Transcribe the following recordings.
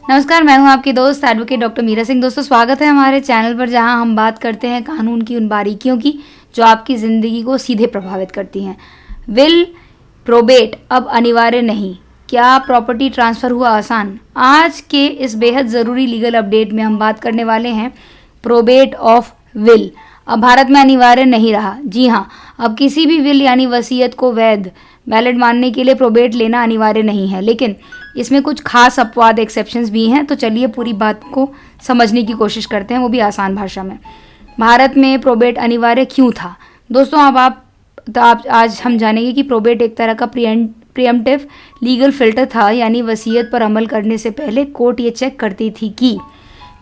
नमस्कार, मैं हूं आपकी दोस्त एडवोकेट डॉक्टर मीरा सिंह। दोस्तों, स्वागत है हमारे चैनल पर, जहां हम बात करते हैं कानून की उन बारीकियों की जो आपकी ज़िंदगी को सीधे प्रभावित करती हैं। विल, प्रोबेट अब अनिवार्य नहीं, क्या प्रॉपर्टी ट्रांसफ़र हुआ आसान? आज के इस बेहद ज़रूरी लीगल अपडेट में हम बात करने वाले हैं प्रोबेट ऑफ विल। अब भारत में अनिवार्य नहीं रहा। जी हाँ, अब किसी भी विल यानी वसीयत को वैलिड मानने के लिए प्रोबेट लेना अनिवार्य नहीं है, लेकिन इसमें कुछ खास अपवाद एक्सेप्शंस भी हैं। तो चलिए पूरी बात को समझने की कोशिश करते हैं, वो भी आसान भाषा में। भारत में प्रोबेट अनिवार्य क्यों था? दोस्तों, अब आज हम जानेंगे कि प्रोबेट एक तरह का प्रिएम्प्टिव लीगल फिल्टर था, यानी वसीयत पर अमल करने से पहले कोर्ट ये चेक करती थी कि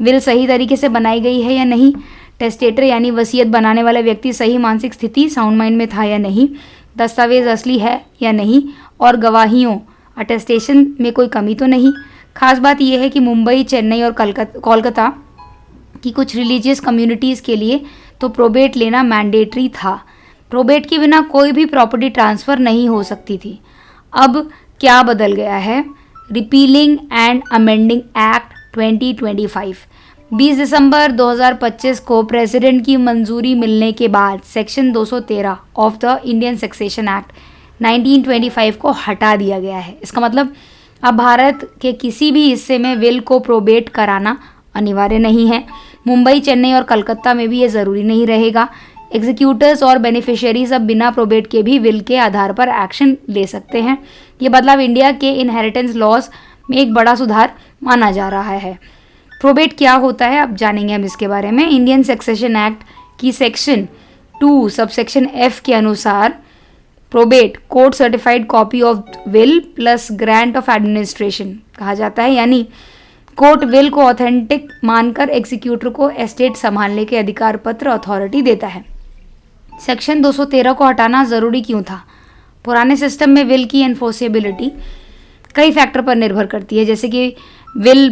विल सही तरीके से बनाई गई है या नहीं, टेस्टेटर यानी वसीयत बनाने वाला व्यक्ति सही मानसिक स्थिति साउंड माइंड में था या नहीं, दस्तावेज असली है या नहीं, और गवाहियों अटेस्टेशन में कोई कमी तो नहीं। खास बात यह है कि मुंबई, चेन्नई और कोलकाता की कुछ रिलीजियस कम्युनिटीज़ के लिए तो प्रोबेट लेना मैंडेटरी था। प्रोबेट के बिना कोई भी प्रॉपर्टी ट्रांसफ़र नहीं हो सकती थी। अब क्या बदल गया है? रिपीलिंग एंड अमेंडिंग एक्ट 2025 20 दिसंबर 2025 को प्रेसिडेंट की मंजूरी मिलने के बाद section 213 of the Indian succession act 1925 को हटा दिया गया है। इसका मतलब अब भारत के किसी भी हिस्से में विल को प्रोबेट कराना अनिवार्य नहीं है। मुंबई, चेन्नई और कलकत्ता में भी ये ज़रूरी नहीं रहेगा। एग्जीक्यूटर्स और बेनिफिशियरीज अब बिना प्रोबेट के भी विल के आधार पर एक्शन ले सकते हैं। ये बदलाव इंडिया के इनहेरिटेंस लॉज में एक बड़ा सुधार माना जा रहा है। प्रोबेट क्या होता है, अब जानेंगे हम इसके बारे में। इंडियन सक्सेशन एक्ट की सेक्शन 2 सबसेक्शन F के अनुसार probate court certified copy of will plus grant of administration कहा जाता है, यानी कोर्ट विल को ऑथेंटिक मानकर एग्जीक्यूटर को एस्टेट संभालने के अधिकार पत्र अथॉरिटी देता है। सेक्शन 213 को हटाना ज़रूरी क्यों था? पुराने सिस्टम में विल की एनफोर्सेबिलिटी कई फैक्टर पर निर्भर करती है, जैसे कि विल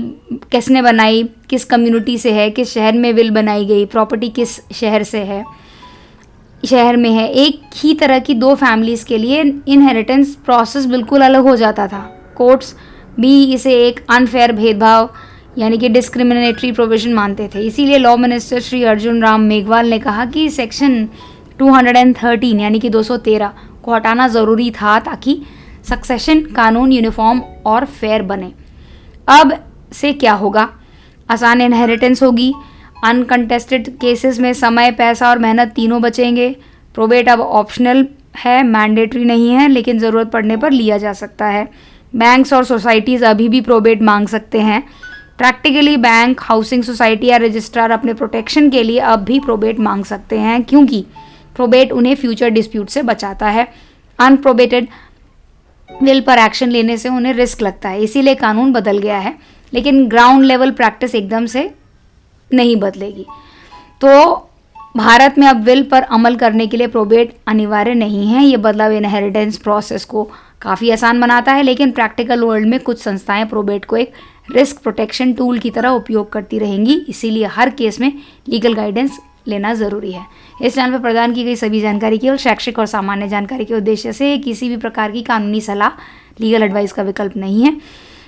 किसने बनाई, किस कम्युनिटी से है, किस शहर में विल बनाई गई, प्रॉपर्टी किस शहर में है। एक ही तरह की दो फैमिलीज़ के लिए इनहेरिटेंस प्रोसेस बिल्कुल अलग हो जाता था। कोर्ट्स भी इसे एक अनफेयर भेदभाव यानी कि डिस्क्रिमिनेटरी प्रोविजन मानते थे। इसीलिए लॉ मिनिस्टर श्री अर्जुन राम मेघवाल ने कहा कि सेक्शन 213 यानी कि 213 को हटाना ज़रूरी था, ताकि सक्सेशन कानून यूनिफॉर्म और फेयर बने। अब से क्या होगा? आसान इनहेरिटेंस होगी। अनकंटेस्टेड केसेस में समय, पैसा और मेहनत तीनों बचेंगे। प्रोबेट अब ऑप्शनल है, मैंडेटरी नहीं है, लेकिन ज़रूरत पड़ने पर लिया जा सकता है। बैंक्स और सोसाइटीज़ अभी भी प्रोबेट मांग सकते हैं। प्रैक्टिकली बैंक, हाउसिंग सोसाइटी या रजिस्ट्रार अपने प्रोटेक्शन के लिए अब भी प्रोबेट मांग सकते हैं, क्योंकि प्रोबेट उन्हें फ्यूचर डिस्प्यूट से बचाता है। अनप्रोबेटेड विल पर एक्शन लेने से उन्हें रिस्क लगता है, इसीलिए कानून बदल गया है, लेकिन ग्राउंड लेवल प्रैक्टिस एकदम से नहीं बदलेगी। तो भारत में अब विल पर अमल करने के लिए प्रोबेट अनिवार्य नहीं है। ये बदलाव इनहेरिटेंस प्रोसेस को काफ़ी आसान बनाता है, लेकिन प्रैक्टिकल वर्ल्ड में कुछ संस्थाएं प्रोबेट को एक रिस्क प्रोटेक्शन टूल की तरह उपयोग करती रहेंगी। इसीलिए हर केस में लीगल गाइडेंस लेना ज़रूरी है। इस चैनल पर प्रदान की गई सभी जानकारी केवल शैक्षिक और सामान्य जानकारी के उद्देश्य से किसी भी प्रकार की कानूनी सलाह, लीगल एडवाइस का विकल्प नहीं है।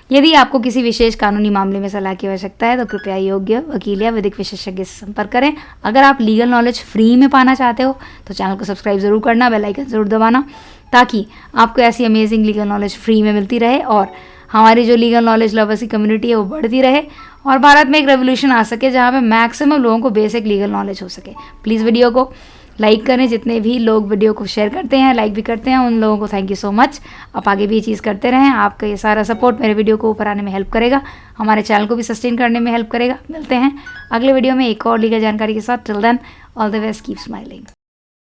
यदि आपको किसी विशेष कानूनी मामले में सलाह की आवश्यकता है तो कृपया योग्य वकील या विधिक विशेषज्ञ से संपर्क करें। अगर आप लीगल नॉलेज फ्री में पाना चाहते हो तो चैनल को सब्सक्राइब ज़रूर करना, बेल आइकन ज़रूर दबाना, ताकि आपको ऐसी अमेजिंग लीगल नॉलेज फ्री में मिलती रहे और हमारी जो लीगल नॉलेज लवर्स की कम्युनिटी है वो बढ़ती रहे और भारत में एक रेवोल्यूशन आ सके जहाँ पे मैक्सिमम लोगों को बेसिक लीगल नॉलेज हो सके। प्लीज़ वीडियो को लाइक करें। जितने भी लोग वीडियो को शेयर करते हैं, लाइक भी करते हैं, उन लोगों को थैंक यू सो मच। आप आगे भी ये चीज़ करते रहें। आपका ये सारा सपोर्ट मेरे वीडियो को ऊपर आने में हेल्प करेगा, हमारे चैनल को भी सस्टेन करने में हेल्प करेगा। मिलते हैं अगले वीडियो में एक और लीगल जानकारी के साथ। Till then, all the best, keep smiling.